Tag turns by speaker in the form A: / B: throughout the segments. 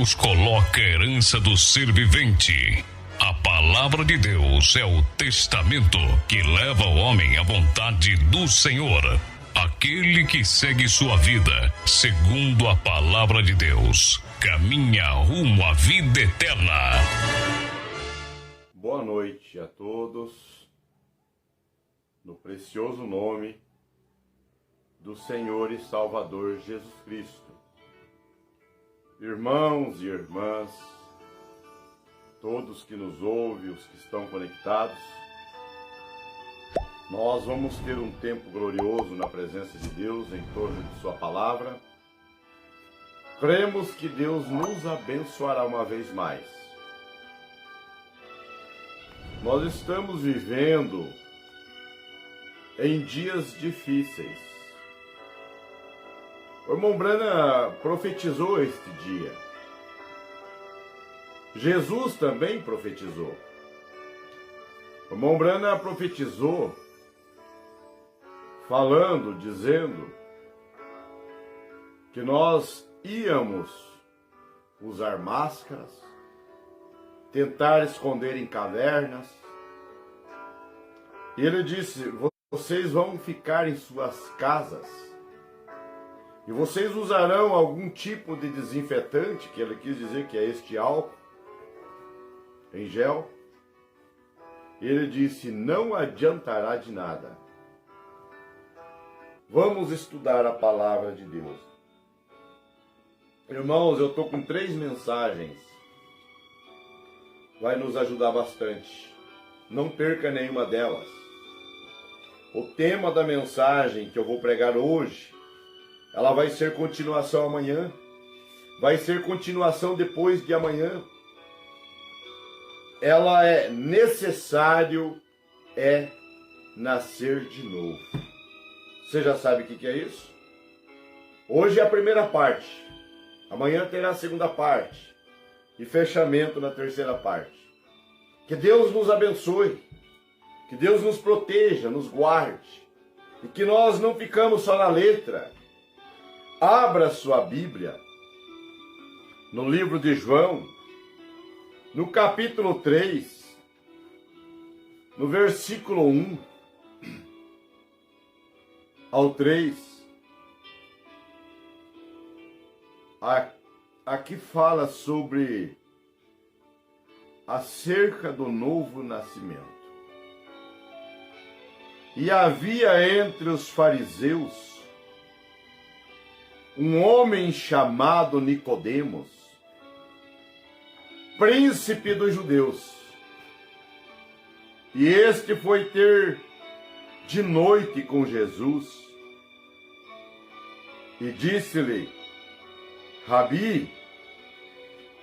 A: Deus coloca a herança do ser vivente. A palavra de Deus é o testamento que leva o homem à vontade do Senhor. Aquele que segue sua vida segundo a palavra de Deus caminha rumo à vida eterna.
B: Boa noite a todos, no precioso nome do Senhor e Salvador Jesus Cristo. Irmãos e irmãs, todos que nos ouvem, os que estão conectados, nós vamos ter um tempo glorioso na presença de Deus, em torno de sua palavra. Cremos que Deus nos abençoará uma vez mais. Nós estamos vivendo em dias difíceis. O irmão Branham profetizou este dia. Jesus também profetizou. O irmão Branham profetizou, falando, dizendo que nós íamos usar máscaras, tentar esconder em cavernas. E ele disse: vocês vão ficar em suas casas e vocês usarão algum tipo de desinfetante, que ele quis dizer que é este álcool em gel. Ele disse: não adiantará de nada. Vamos estudar a palavra de Deus. Irmãos, eu estou com 3 mensagens. Vai nos ajudar bastante. Não perca nenhuma delas. O tema da mensagem que eu vou pregar hoje, ela vai ser continuação amanhã. Vai ser continuação depois de amanhã. Ela é necessário nascer de novo. Você já sabe o que é isso? Hoje é a primeira parte. Amanhã terá a segunda parte. E fechamento na terceira parte. Que Deus nos abençoe. Que Deus nos proteja, nos guarde. E que nós não ficamos só na letra. Abra sua Bíblia no livro de João, no capítulo 3, no versículo 1 ao 3. Aqui fala sobre acerca do novo nascimento. E havia entre os fariseus um homem chamado Nicodemos, príncipe dos judeus. E este foi ter de noite com Jesus e disse-lhe: Rabi,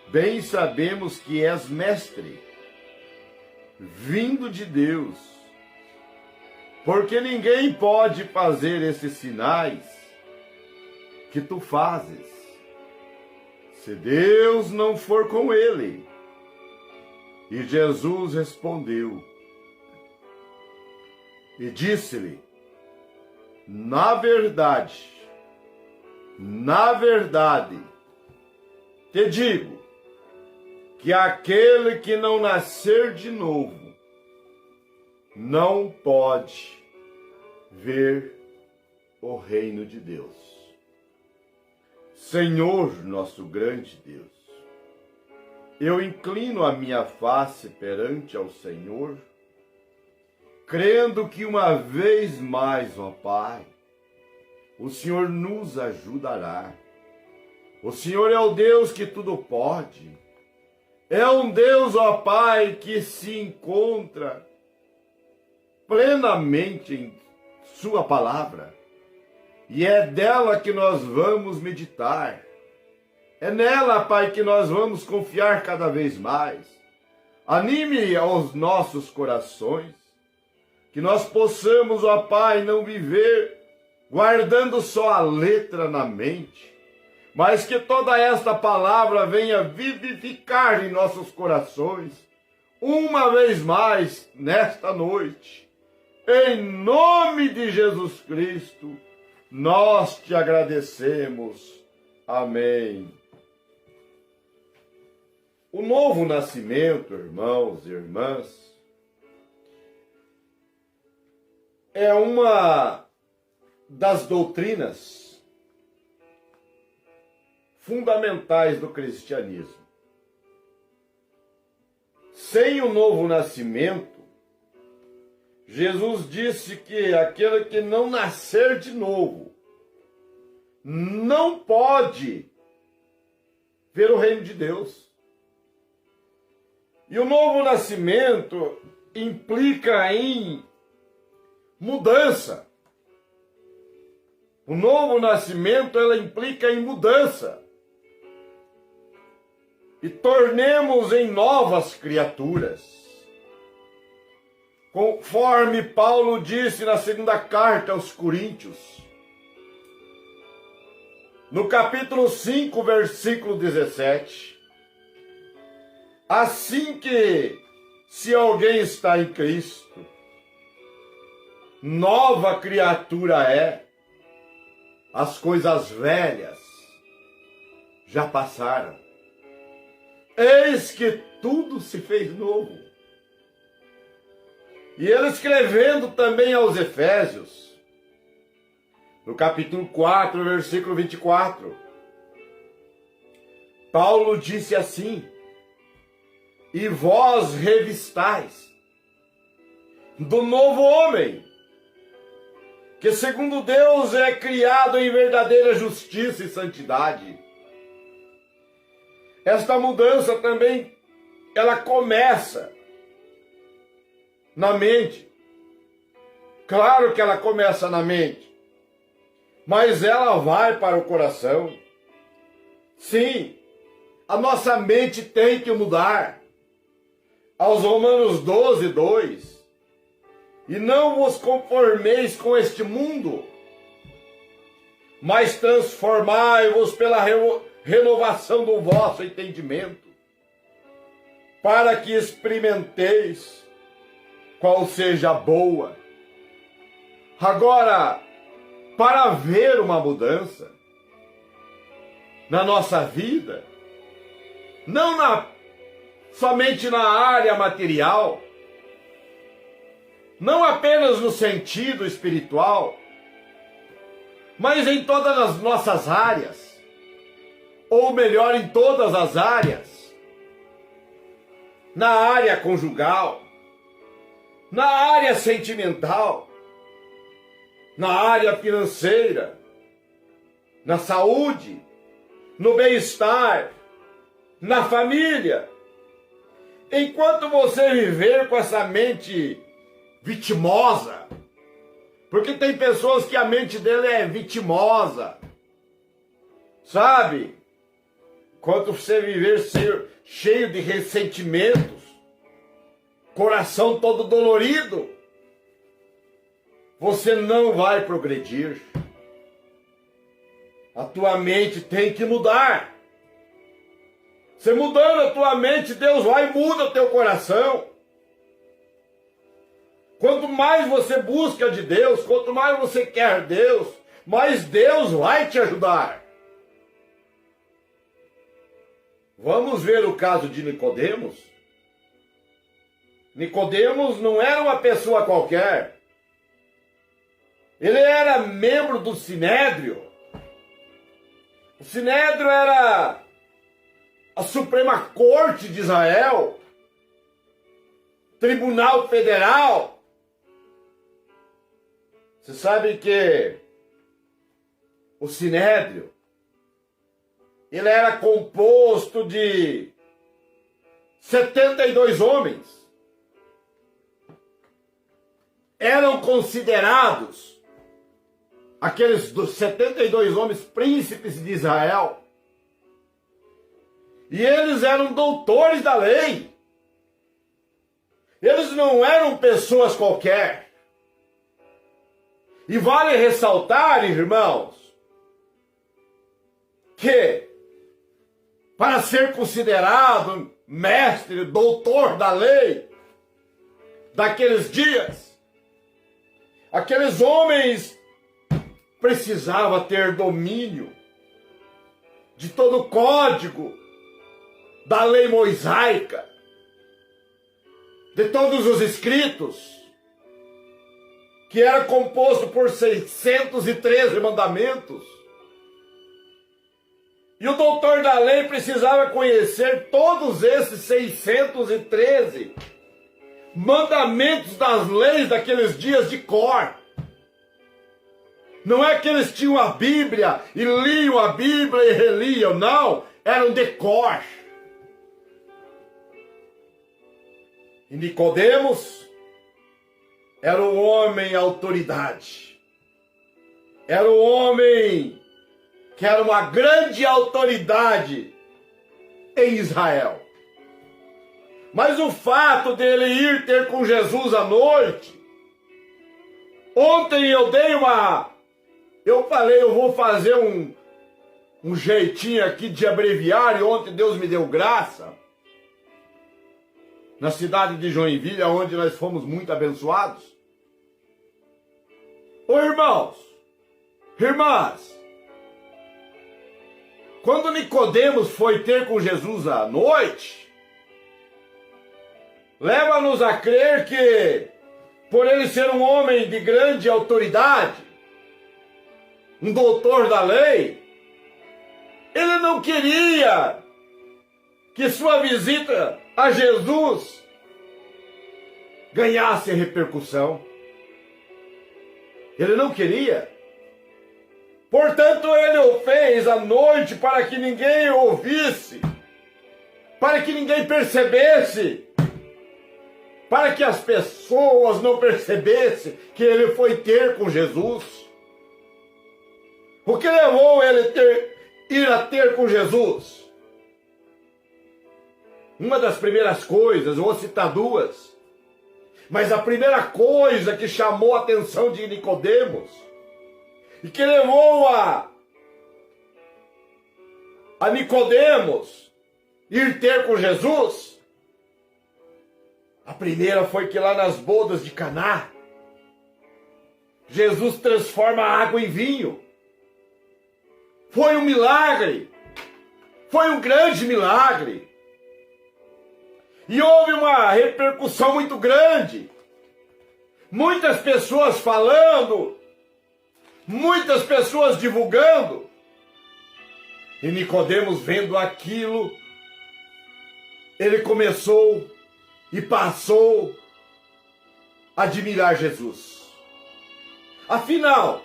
B: bem sabemos que és mestre, vindo de Deus, porque ninguém pode fazer esses sinais que tu fazes, se Deus não for com ele. E Jesus respondeu e disse-lhe: na verdade, te digo que aquele que não nascer de novo não pode ver o reino de Deus. Senhor, nosso grande Deus, eu inclino a minha face perante ao Senhor, crendo que uma vez mais, ó Pai, o Senhor nos ajudará. O Senhor é o Deus que tudo pode. É um Deus, ó Pai, que se encontra plenamente em sua palavra. E é dela que nós vamos meditar. É nela, Pai, que nós vamos confiar cada vez mais. Anime aos nossos corações, que nós possamos, ó Pai, não viver guardando só a letra na mente, mas que toda esta palavra venha vivificar em nossos corações, uma vez mais, nesta noite. Em nome de Jesus Cristo, nós te agradecemos. Amém. O novo nascimento, irmãos e irmãs, é uma das doutrinas fundamentais do cristianismo. Sem o novo nascimento, Jesus disse que aquele que não nascer de novo não pode ver o reino de Deus. E o novo nascimento implica em mudança. O novo nascimento, ela implica em mudança. E tornemos em novas criaturas. Conforme Paulo disse na segunda carta aos Coríntios, no capítulo 5, versículo 17, assim que, se alguém está em Cristo, nova criatura é, as coisas velhas já passaram. Eis que tudo se fez novo. E ele escrevendo também aos Efésios, no capítulo 4, versículo 24, Paulo disse assim: e vós revistais do novo homem, que segundo Deus é criado em verdadeira justiça e santidade. Esta mudança também, ela começa na mente. Claro que ela começa na mente, mas ela vai para o coração. Sim, a nossa mente tem que mudar. Aos Romanos 12, 2, e não vos conformeis com este mundo, mas transformai-vos pela renovação do vosso entendimento, para que experimenteis qual seja a boa. Agora, para haver uma mudança na nossa vida, não somente na área material, não apenas no sentido espiritual, mas em todas as nossas áreas, ou melhor, em todas as áreas, na área conjugal, na área sentimental, na área financeira, na saúde, no bem-estar, na família. Enquanto você viver com essa mente vitimosa, porque tem pessoas que a mente dele é vitimosa, sabe? Enquanto você viver cheio de ressentimentos, coração todo dolorido, você não vai progredir. A tua mente tem que mudar. Você mudando a tua mente, Deus vai e muda o teu coração. Quanto mais você busca de Deus, quanto mais você quer Deus, mais Deus vai te ajudar. Vamos ver o caso de Nicodemos. Nicodemos não era uma pessoa qualquer. Ele era membro do Sinédrio. O Sinédrio era a Suprema Corte de Israel, Tribunal Federal. Você sabe que o Sinédrio, ele era composto de 72 homens. Eram considerados aqueles dos 72 homens príncipes de Israel. E eles eram doutores da lei. Eles não eram pessoas qualquer. E vale ressaltar, irmãos, que para ser considerado mestre, doutor da lei daqueles dias, aqueles homens precisavam ter domínio de todo o código da lei mosaica, de todos os escritos, que era composto por 613 mandamentos. E o doutor da lei precisava conhecer todos esses 613 mandamentos das leis daqueles dias de cor. Não é que eles tinham a Bíblia e liam a Bíblia e reliam, não, eram de cor. E Nicodemos era um homem autoridade. Era um homem que era uma grande autoridade em Israel. Mas o fato dele ir ter com Jesus à noite, ontem eu falei, eu vou fazer um jeitinho aqui de abreviar, e ontem Deus me deu graça, na cidade de Joinville, onde nós fomos muito abençoados. Ô irmãos, irmãs, quando Nicodemos foi ter com Jesus à noite, leva-nos a crer que, por ele ser um homem de grande autoridade, um doutor da lei, ele não queria que sua visita a Jesus ganhasse repercussão. Ele não queria. Portanto, ele o fez à noite para que ninguém ouvisse, para que ninguém percebesse, para que as pessoas não percebessem que ele foi ter com Jesus. O que levou ele ir a ter com Jesus? Uma das primeiras coisas, eu vou citar duas, mas a primeira coisa que chamou a atenção de Nicodemos e que levou a Nicodemos ir ter com Jesus, a primeira foi que lá nas bodas de Caná, Jesus transforma a água em vinho. Foi um milagre, foi um grande milagre. E houve uma repercussão muito grande. Muitas pessoas falando, muitas pessoas divulgando. E Nicodemos, vendo aquilo, ele começou e passou a admirar Jesus. Afinal,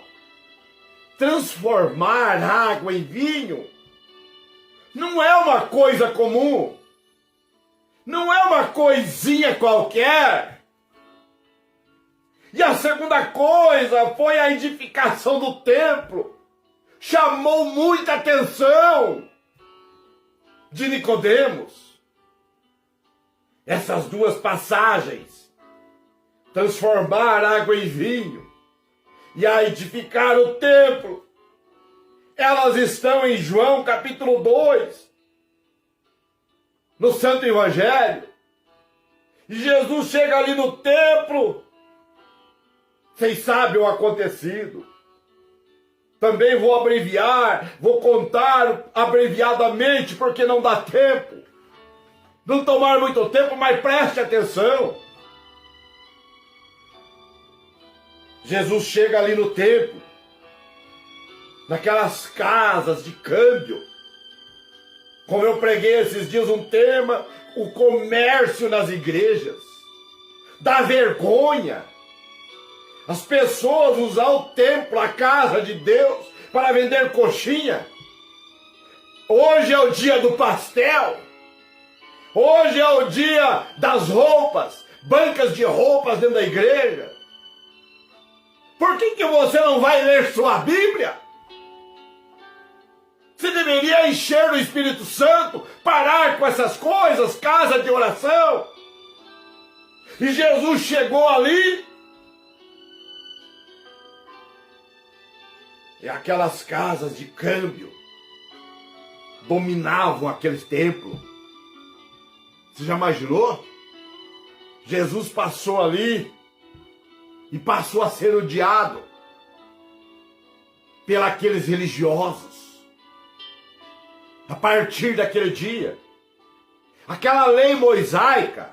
B: transformar água em vinho não é uma coisa comum. Não é uma coisinha qualquer. E a segunda coisa foi a edificação do templo. Chamou muita atenção de Nicodemos. Essas duas passagens, transformar água em vinho e a edificar o templo, elas estão em João capítulo 2, no Santo Evangelho. E Jesus chega ali no templo. Vocês sabem o acontecido. Também vou abreviar, vou contar abreviadamente, porque não dá tempo. Não tomar muito tempo, mas preste atenção. Jesus chega ali no templo, naquelas casas de câmbio. Como eu preguei esses dias um tema, o comércio nas igrejas. Dá vergonha as pessoas usar o templo, a casa de Deus, para vender coxinha. Hoje é o dia do pastel. Hoje é o dia das roupas, bancas de roupas dentro da igreja. Por que você não vai ler sua Bíblia? Você deveria encher o Espírito Santo, parar com essas coisas, casa de oração. E Jesus chegou ali, e aquelas casas de câmbio dominavam aqueles templos. Você já imaginou? Jesus passou ali e passou a ser odiado pelos religiosos. A partir daquele dia, Aquela lei mosaica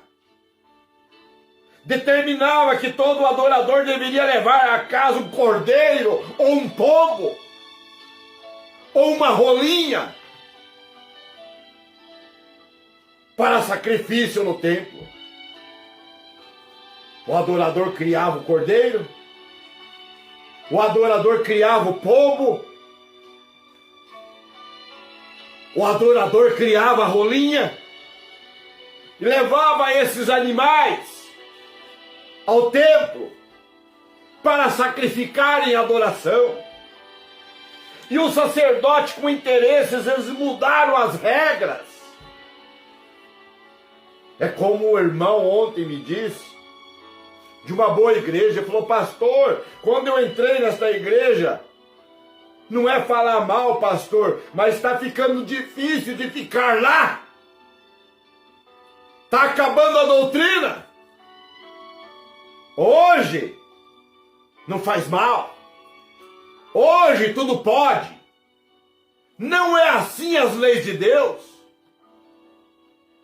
B: determinava que todo adorador deveria levar a casa um cordeiro, ou um pombo, ou uma rolinha, para sacrifício no templo. O adorador criava o cordeiro, o adorador criava o pombo, o adorador criava a rolinha e levava esses animais ao templo para sacrificar em adoração. E os sacerdotes, com interesses, eles mudaram as regras. É como o irmão ontem me disse, de uma boa igreja, ele falou: pastor, quando eu entrei nesta igreja, não é falar mal, pastor, mas está ficando difícil de ficar lá. Está acabando a doutrina. Hoje não faz mal. Hoje tudo pode. Não é assim as leis de Deus.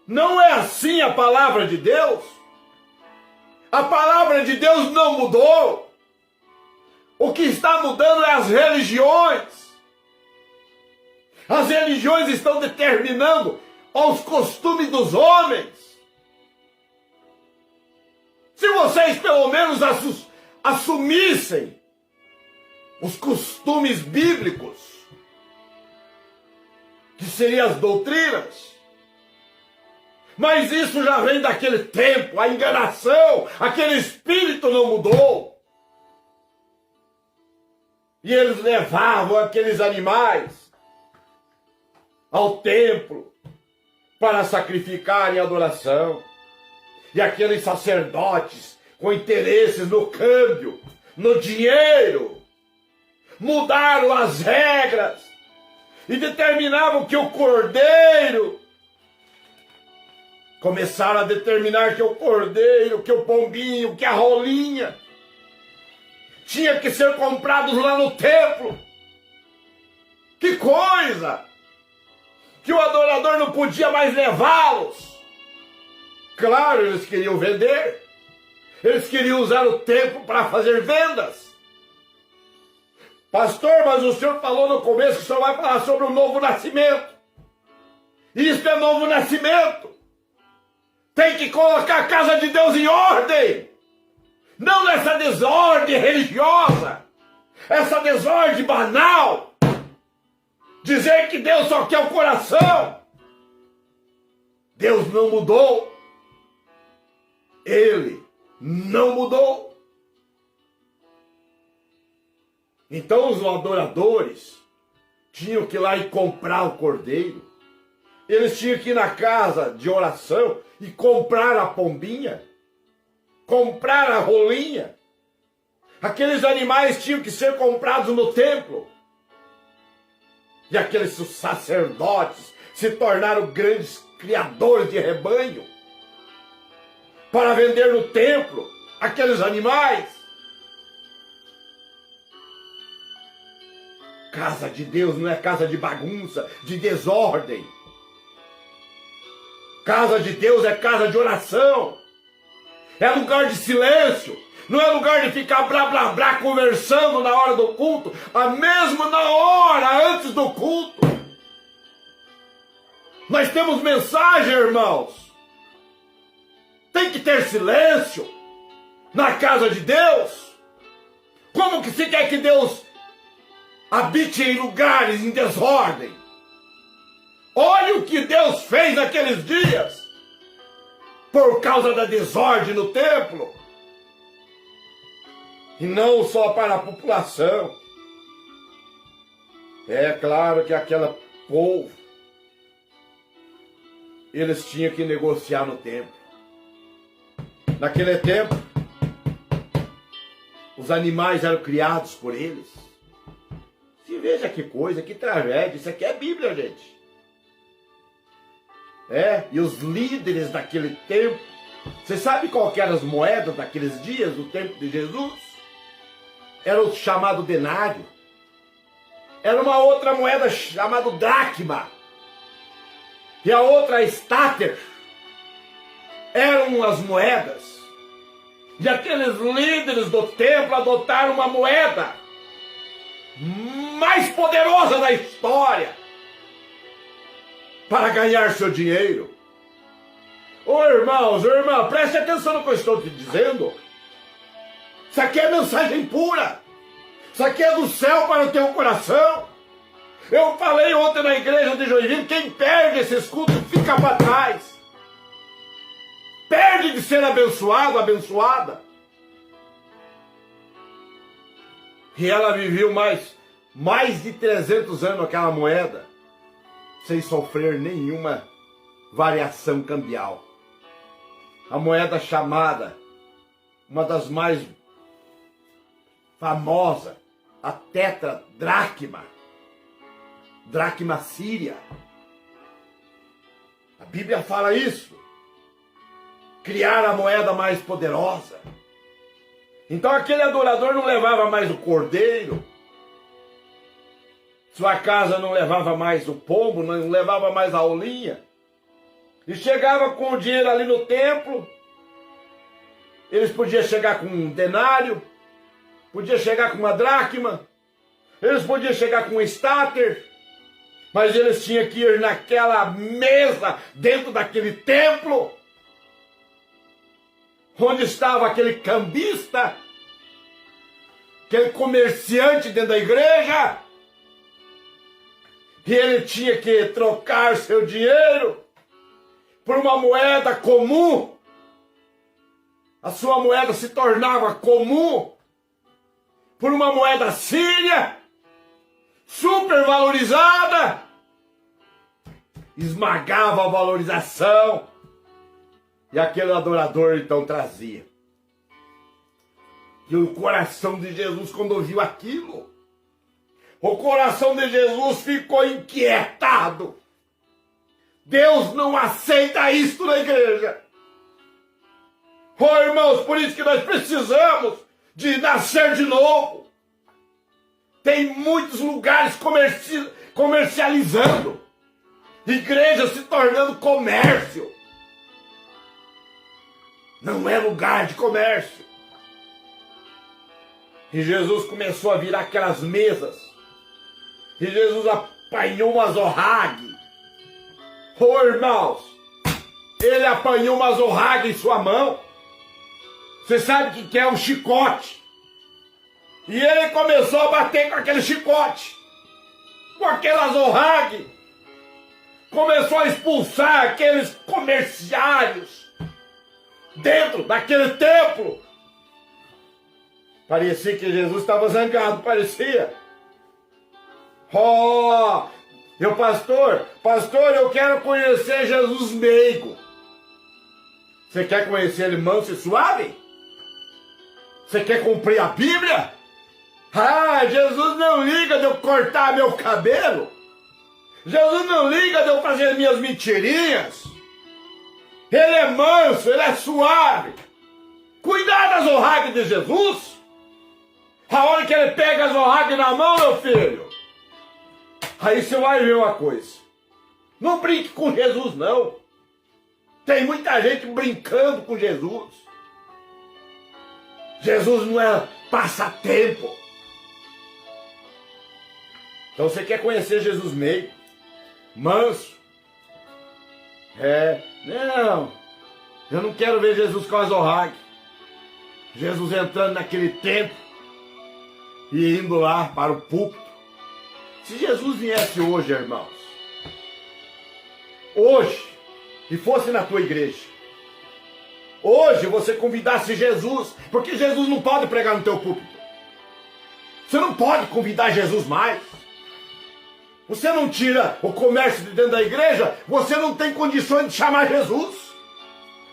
B: Não é assim a palavra de Deus. A palavra de Deus não mudou. O que está mudando é as religiões. As religiões estão determinando os costumes dos homens. Se vocês pelo menos assumissem os costumes bíblicos, que seriam as doutrinas, mas isso já vem daquele tempo, a enganação, aquele espírito não mudou. E eles levavam aqueles animais ao templo para sacrificar em adoração. E aqueles sacerdotes com interesses no câmbio, no dinheiro, mudaram as regras e determinavam que o cordeiro, começaram a determinar que o cordeiro, que o pombinho, que a rolinha tinha que ser comprados lá no templo. Que coisa! Que o adorador não podia mais levá-los. Claro, eles queriam vender. Eles queriam usar o templo para fazer vendas. Pastor, mas o senhor falou no começo que o senhor vai falar sobre o novo nascimento. Isso é novo nascimento. Tem que colocar a casa de Deus em ordem. Não nessa desordem religiosa. Essa desordem banal. Dizer que Deus só quer o coração. Deus não mudou. Ele não mudou. Então os adoradores tinham que ir lá e comprar o cordeiro. Eles tinham que ir na casa de oração e comprar a pombinha, comprar a rolinha. Aqueles animais tinham que ser comprados no templo. E aqueles sacerdotes se tornaram grandes criadores de rebanho para vender no templo aqueles animais. Casa de Deus não é casa de bagunça, de desordem. Casa de Deus é casa de oração. É lugar de silêncio. Não é lugar de ficar blá blá blá conversando na hora do culto, mesmo na hora antes do culto. Nós temos mensagem, irmãos. Tem que ter silêncio na casa de Deus. Como que se quer que Deus habite em lugares em desordem? Olha o que Deus fez naqueles dias por causa da desordem no templo. E não só para a população. É claro que aquele povo, eles tinham que negociar no templo. Naquele tempo, os animais eram criados por eles. Se veja que coisa, que tragédia. Isso aqui é Bíblia, gente. E os líderes daquele tempo, você sabe qual que eram as moedas daqueles dias, do tempo de Jesus? Era o chamado denário. Era uma outra moeda chamada dracma. E a outra stater. eram as moedas. E aqueles líderes do templo adotaram uma moeda mais poderosa da história para ganhar seu dinheiro. Ô irmãos, preste atenção no que eu estou te dizendo. Isso aqui é mensagem pura. Isso aqui é do céu para o teu coração. Eu falei ontem na igreja de Joinville, quem perde esses cultos fica para trás. Perde de ser abençoado, abençoada. E ela viveu mais de 300 anos aquela moeda, sem sofrer nenhuma variação cambial. A moeda chamada, uma das mais famosas, a tetradracma, dracma síria. A Bíblia fala isso. Criar a moeda mais poderosa. Então aquele adorador não levava mais o cordeiro, sua casa não levava mais o pombo, não levava mais a olinha, e chegava com o dinheiro ali no templo. Eles podiam chegar com um denário, podiam chegar com uma dracma, eles podiam chegar com um estáter, mas eles tinham que ir naquela mesa dentro daquele templo, onde estava aquele cambista, aquele comerciante dentro da igreja, e ele tinha que trocar seu dinheiro por uma moeda comum. A sua moeda se tornava comum por uma moeda síria, supervalorizada, esmagava a valorização. E aquele adorador então trazia. E o coração de Jesus, quando ouviu aquilo, o coração de Jesus ficou inquietado. Deus não aceita isto na igreja. Oh, irmãos, por isso que nós precisamos de nascer de novo. Tem muitos lugares comercializando, igrejas se tornando comércio. Não é lugar de comércio. E Jesus começou a virar aquelas mesas. E Jesus apanhou uma zorrague. Oh, irmãos, ele apanhou uma zorrague em sua mão. Você sabe o que é um chicote. E ele começou a bater com aquele chicote, com aquela zorrague. Começou a expulsar aqueles comerciários dentro daquele templo. Parecia que Jesus estava zangado, parecia. Oh, pastor, eu quero conhecer Jesus meigo. Você quer conhecer ele manso e suave? Você quer cumprir a Bíblia? Ah, Jesus não liga de eu cortar meu cabelo. Jesus não liga de eu fazer minhas mentirinhas. Ele é manso, ele é suave. Cuidado das zorragues de Jesus. A hora que ele pega as zorragues na mão, meu filho, aí você vai ver uma coisa. Não brinque com Jesus, não. Tem muita gente brincando com Jesus. Jesus não é passatempo. Então você quer conhecer Jesus meio, manso? Não, eu não quero ver Jesus com a zorrague. Jesus entrando naquele templo e indo lá para o púlpito. Se Jesus viesse hoje, irmãos, hoje, e fosse na tua igreja, hoje você convidasse Jesus, porque Jesus não pode pregar no teu púlpito. Você não pode convidar Jesus mais. Você não tira o comércio de dentro da igreja, você não tem condições de chamar Jesus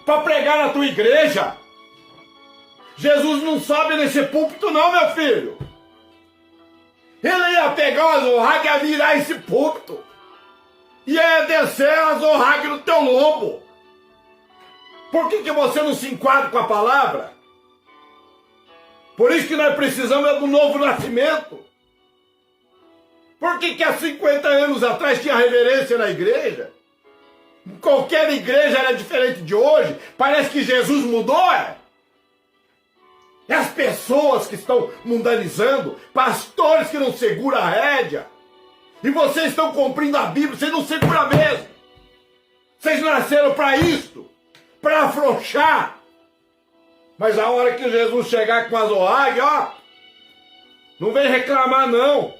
B: para pregar na tua igreja. Jesus não sobe nesse púlpito não, meu filho. Ele ia pegar uma zorrague e ia virar esse púlpito. E ia descer a zorrague no teu lombo. Por que você não se enquadra com a palavra? Por isso que nós precisamos do novo nascimento. Por que há 50 anos atrás tinha reverência na igreja? Qualquer igreja era diferente de hoje. Parece que Jesus mudou. É as pessoas que estão mundanizando, pastores que não seguram a rédea. E vocês estão cumprindo a Bíblia, vocês não seguram mesmo. Vocês nasceram para isto, para afrouxar. Mas a hora que Jesus chegar com as oáguias, ó, não vem reclamar não.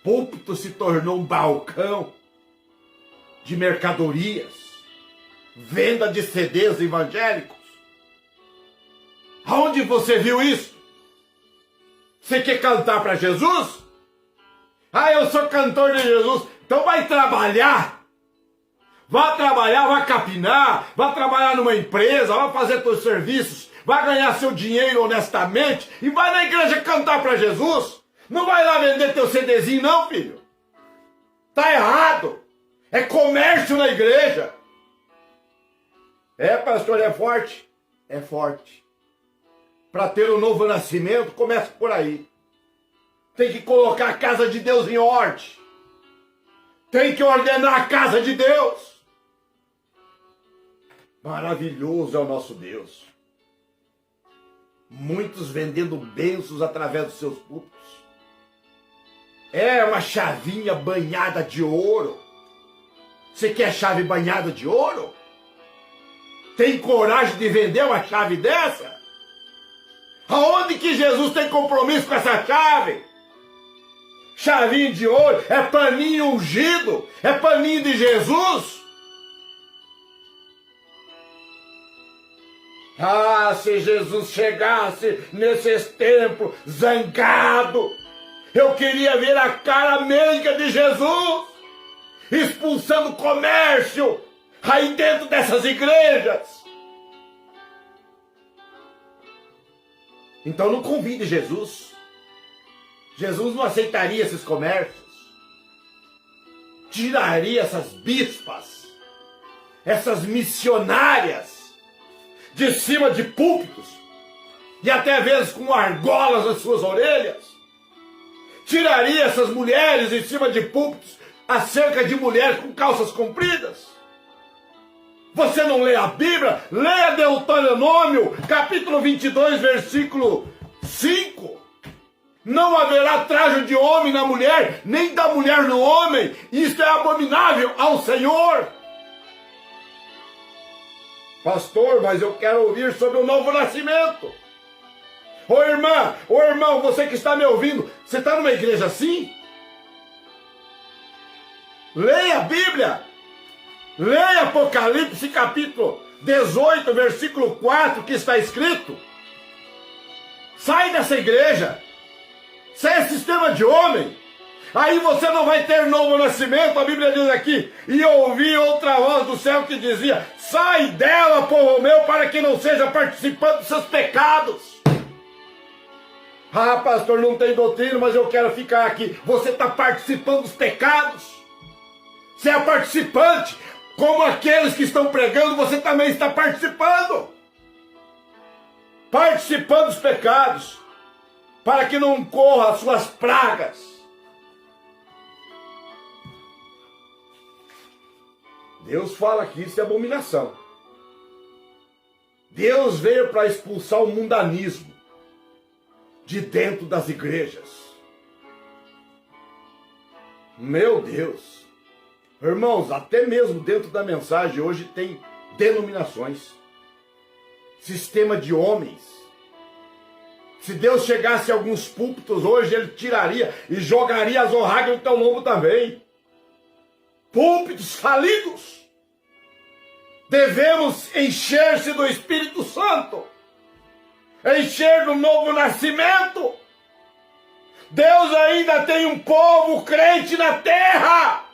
B: Púlpito se tornou um balcão de mercadorias, venda de CDs evangélicos. Aonde você viu isso? Você quer cantar para Jesus? Ah, eu sou cantor de Jesus. Então vai trabalhar. Vá trabalhar, vá capinar, vá trabalhar numa empresa, vá fazer seus serviços, vá ganhar seu dinheiro honestamente e vai na igreja cantar para Jesus. Não vai lá vender teu CDzinho não, filho. Tá errado. É comércio na igreja. É, pastor, é forte? É forte. Para ter um novo nascimento, começa por aí. Tem que colocar a casa de Deus em ordem. Tem que ordenar a casa de Deus. Maravilhoso é o nosso Deus. Muitos vendendo bênçãos através dos seus púlpitos. É uma chavinha banhada de ouro. Você quer chave banhada de ouro? Tem coragem de vender uma chave dessa? Aonde que Jesus tem compromisso com essa chave? Chavinho de ouro, é paninho ungido, é paninho de Jesus. Ah, se Jesus chegasse nesses tempos zangado, eu queria ver a cara meiga de Jesus expulsando o comércio aí dentro dessas igrejas. Então não convide Jesus. Jesus não aceitaria esses comércios. Tiraria essas bispas, essas missionárias de cima de púlpitos e até às vezes com argolas nas suas orelhas. Tiraria essas mulheres em cima de púlpitos acerca de mulheres com calças compridas. Você não lê a Bíblia? Leia Deuteronômio, capítulo 22, versículo 5. Não haverá trajo de homem na mulher, nem da mulher no homem. Isto é abominável ao Senhor. Pastor, mas eu quero ouvir sobre o novo nascimento. Ô irmã, ô irmão, você que está me ouvindo, você está numa igreja assim? Leia a Bíblia. Leia Apocalipse capítulo 18, versículo 4, que está escrito. Sai dessa igreja. Isso é sistema de homem. Aí você não vai ter novo nascimento. A Bíblia diz aqui: e ouvi outra voz do céu que dizia: sai dela, povo meu, para que não seja participante dos seus pecados. Ah, pastor, não tem doutrina, mas eu quero ficar aqui. Você está participando dos pecados. Você é participante. Como aqueles que estão pregando, você também está participando. Participando dos pecados, para que não corra as suas pragas. Deus fala que isso é abominação. Deus veio para expulsar o mundanismo de dentro das igrejas. Meu Deus. Irmãos, até mesmo dentro da mensagem hoje tem denominações. Sistema de homens. Se Deus chegasse a alguns púlpitos hoje, Ele tiraria e jogaria as orragas no teu lombo também. Púlpitos falidos. Devemos encher-se do Espírito Santo. Encher do novo nascimento. Deus ainda tem um povo crente na terra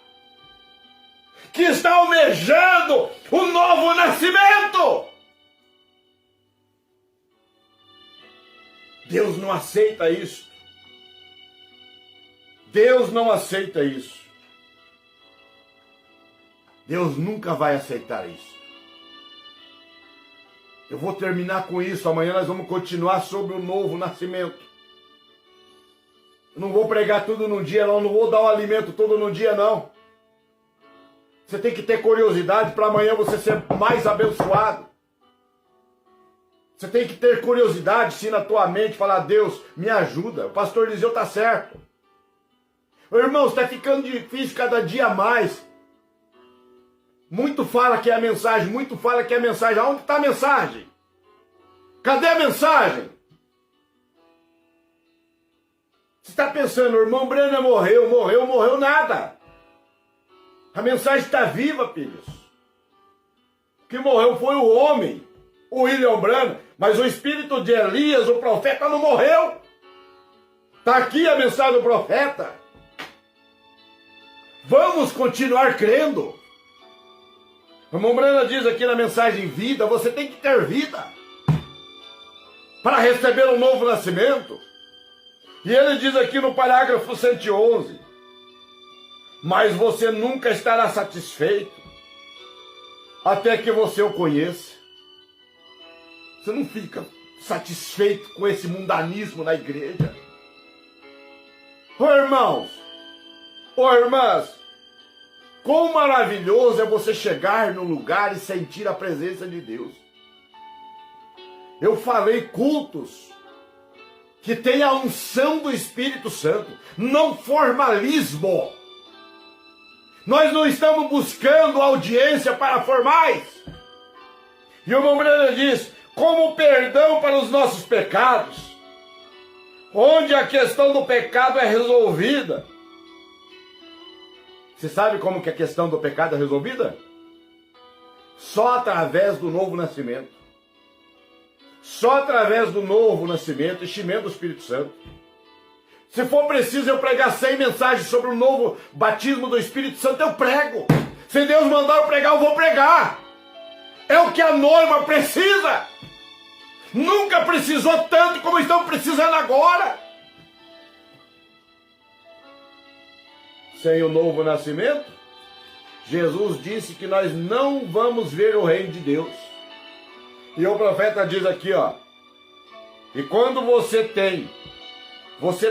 B: que está almejando o novo nascimento. Deus não aceita isso. Deus não aceita isso. Deus nunca vai aceitar isso. Eu vou terminar com isso. Amanhã nós vamos continuar sobre o novo nascimento. Eu não vou pregar tudo num dia, não. Não vou dar o alimento todo num dia, não. Você tem que ter curiosidade para amanhã você ser mais abençoado. Você tem que ter curiosidade, sim, na tua mente, falar: Deus, me ajuda. O pastor Eliseu está certo. Irmãos, está ficando difícil cada dia mais. Muito fala que é a mensagem, muito fala que é a mensagem. Aonde está a mensagem? Cadê a mensagem? Você está pensando: o irmão Breno morreu nada. A mensagem está viva, filhos. O que morreu foi o homem, o William Branham, mas o espírito de Elias, o profeta, não morreu. Está aqui a mensagem do profeta. Vamos continuar crendo. O irmão Branham diz aqui na mensagem vida, você tem que ter vida para receber um novo nascimento. E ele diz aqui no parágrafo 111, mas você nunca estará satisfeito até que você o conheça. Você não fica satisfeito com esse mundanismo na igreja. Ô irmãos, ô irmãs, quão maravilhoso é você chegar no lugar e sentir a presença de Deus. Eu falei cultos que tem a unção do Espírito Santo, não formalismo. Nós não estamos buscando audiência para formais. E o irmão Breno diz, como perdão para os nossos pecados, onde a questão do pecado é resolvida. Você sabe como que a questão do pecado é resolvida? Só através do novo nascimento. Só através do novo nascimento, enchimento do Espírito Santo. Se for preciso eu pregar 100 mensagens sobre o novo batismo do Espírito Santo, eu prego. Se Deus mandar eu pregar, eu vou pregar. É o que a noiva precisa. Nunca precisou tanto como estão precisando agora. Sem o novo nascimento, Jesus disse que nós não vamos ver o reino de Deus. E o profeta diz aqui, ó, e quando você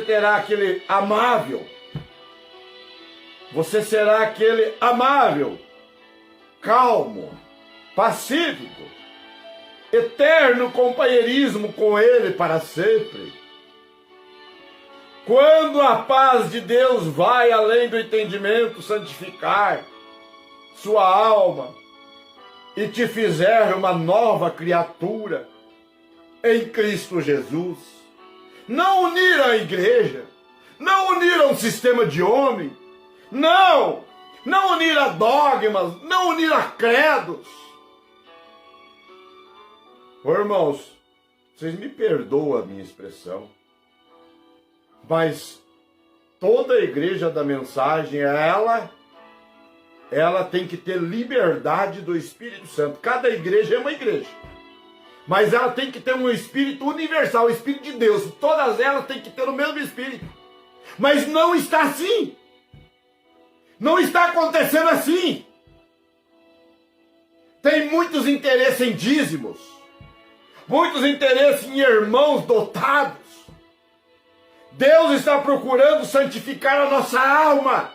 B: terá aquele amável, você será aquele amável, calmo, pacífico, eterno companheirismo com ele para sempre. Quando a paz de Deus vai além do entendimento santificar sua alma e te fizer uma nova criatura em Cristo Jesus, não unir a igreja, não unir a um sistema de homem, não unir a dogmas, não unir a credos. Ô, irmãos, vocês me perdoam a minha expressão, mas toda a igreja da mensagem, ela tem que ter liberdade do Espírito Santo. Cada igreja é uma igreja, mas ela tem que ter um Espírito universal, o Espírito de Deus. Todas elas têm que ter o mesmo Espírito. Mas não está assim. Não está acontecendo assim. Tem muitos interesses em dízimos, muitos interesses em irmãos dotados. Deus está procurando santificar a nossa alma.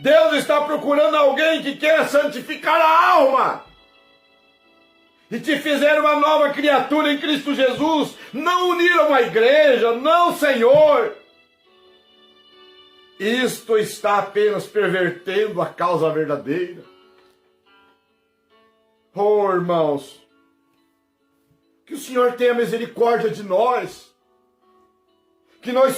B: Deus está procurando alguém que queira santificar a alma. E te fizer uma nova criatura em Cristo Jesus. Não uniram a igreja, não, Senhor. Isto está apenas pervertendo a causa verdadeira. Oh, irmãos, que o Senhor tenha misericórdia de nós. Que nós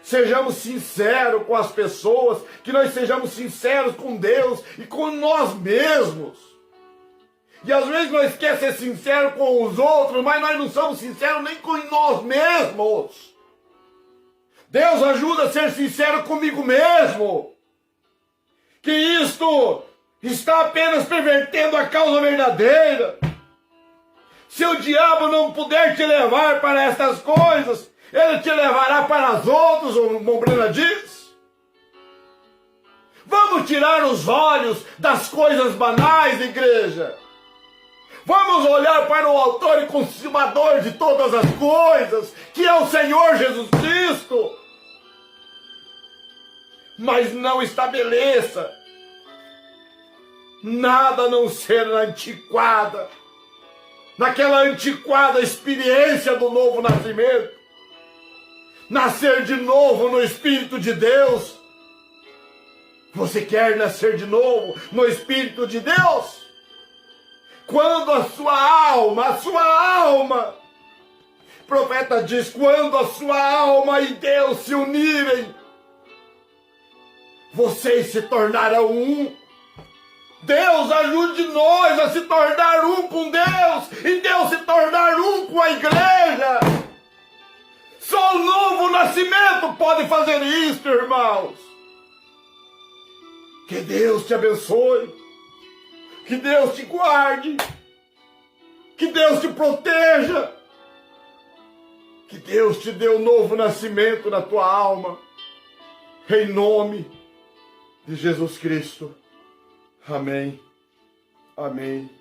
B: sejamos sinceros com as pessoas, que nós sejamos sinceros com Deus e com nós mesmos. E às vezes nós queremos ser sinceros com os outros, mas nós não somos sinceros nem com nós mesmos. Deus ajuda a ser sincero comigo mesmo. Que isto está apenas pervertendo a causa verdadeira. Se o diabo não puder te levar para estas coisas, ele te levará para as outras, o irmão Breno diz. Vamos tirar os olhos das coisas banais, igreja. Vamos olhar para o autor e consumador de todas as coisas, que é o Senhor Jesus Cristo. Mas não estabeleça nada a não ser antiquada, naquela antiquada experiência do novo nascimento, nascer de novo no Espírito de Deus. Você quer nascer de novo no Espírito de Deus? Quando a sua alma, o profeta diz, quando a sua alma e Deus se unirem, vocês se tornarão um. Deus ajude nós a se tornar um com Deus e Deus se tornar um com a igreja. Só o novo nascimento pode fazer isso, irmãos. Que Deus te abençoe, que Deus te guarde, que Deus te proteja, que Deus te dê um novo nascimento na tua alma, em nome de Jesus Cristo. Amém, amém